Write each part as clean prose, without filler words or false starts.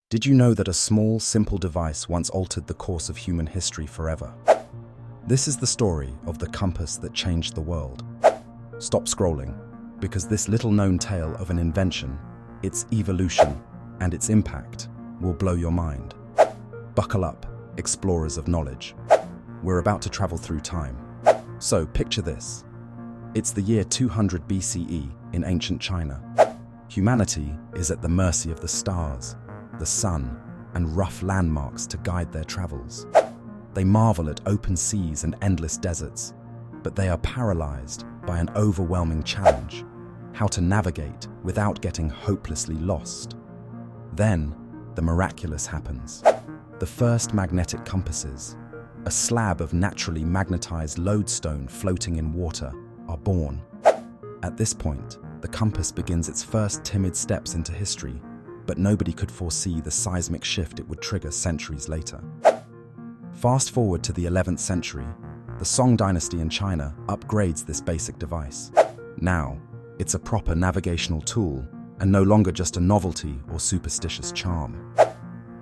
Did you know that a small, simple device once altered the course of human history forever? This is the story of the compass that changed the world. Stop scrolling, because this little-known tale of an invention, its evolution, and its impact will blow your mind. Buckle up, explorers of knowledge. We're about to travel through time. So, picture this. It's the year 200 BCE in ancient China. Humanity is at the mercy of the stars, the sun, and rough landmarks to guide their travels. They marvel at open seas and endless deserts, but they are paralyzed by an overwhelming challenge: how to navigate without getting hopelessly lost. Then, the miraculous happens. The first magnetic compasses, a slab of naturally magnetized lodestone floating in water, are born. At this point, the compass begins its first timid steps into history, but nobody could foresee the seismic shift it would trigger centuries later. Fast forward to the 11th century, the Song dynasty in China upgrades this basic device. Now, it's a proper navigational tool and no longer just a novelty or superstitious charm.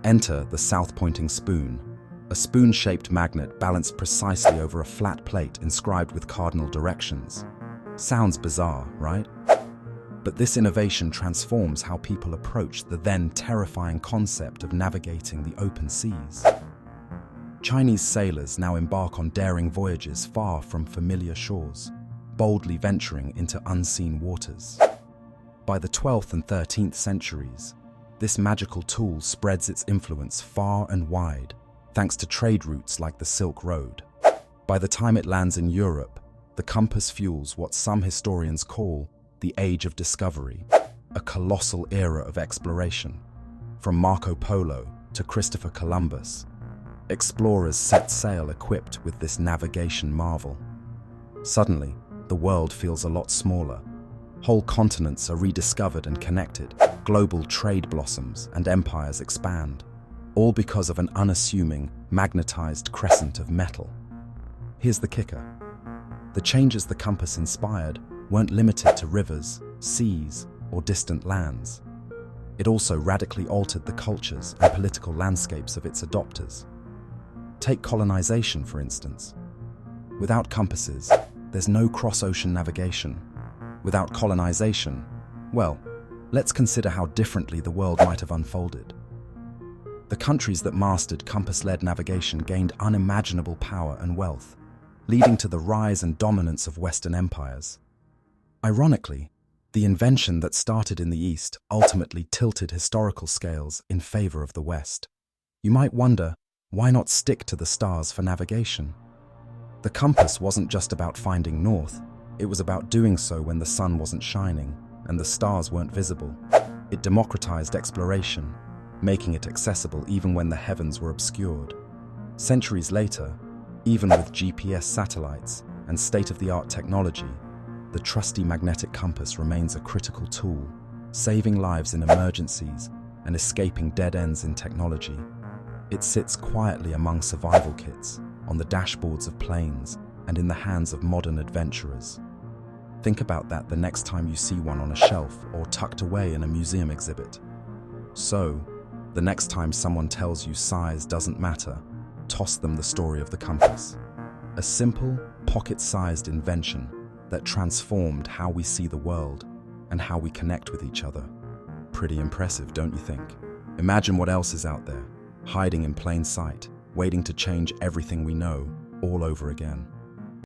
Enter the south-pointing spoon, a spoon-shaped magnet balanced precisely over a flat plate inscribed with cardinal directions. Sounds bizarre, right? But this innovation transforms how people approach the then terrifying concept of navigating the open seas. Chinese sailors now embark on daring voyages far from familiar shores, boldly venturing into unseen waters. By the 12th and 13th centuries, this magical tool spreads its influence far and wide, thanks to trade routes like the Silk Road. By the time it lands in Europe, the compass fuels what some historians call the Age of Discovery, a colossal era of exploration. From Marco Polo to Christopher Columbus, explorers set sail equipped with this navigation marvel. Suddenly, the world feels a lot smaller. Whole continents are rediscovered and connected, global trade blossoms and empires expand, all because of an unassuming, magnetized crescent of metal. Here's the kicker. The changes the compass inspired weren't limited to rivers, seas, or distant lands. It also radically altered the cultures and political landscapes of its adopters. Take colonization, for instance. Without compasses, there's no cross-ocean navigation. Without colonization, well, let's consider how differently the world might have unfolded. The countries that mastered compass-led navigation gained unimaginable power and wealth, leading to the rise and dominance of Western empires. Ironically, the invention that started in the East ultimately tilted historical scales in favor of the West. You might wonder, why not stick to the stars for navigation? The compass wasn't just about finding north, it was about doing so when the sun wasn't shining and the stars weren't visible. It democratized exploration, making it accessible even when the heavens were obscured. Centuries later, even with GPS satellites and state-of-the-art technology, the trusty magnetic compass remains a critical tool, saving lives in emergencies and escaping dead ends in technology. It sits quietly among survival kits, on the dashboards of planes, and in the hands of modern adventurers. Think about that the next time you see one on a shelf or tucked away in a museum exhibit. So, the next time someone tells you size doesn't matter, toss them the story of the compass. A simple, pocket-sized invention that transformed how we see the world and how we connect with each other. Pretty impressive, don't you think? Imagine what else is out there, hiding in plain sight, waiting to change everything we know all over again.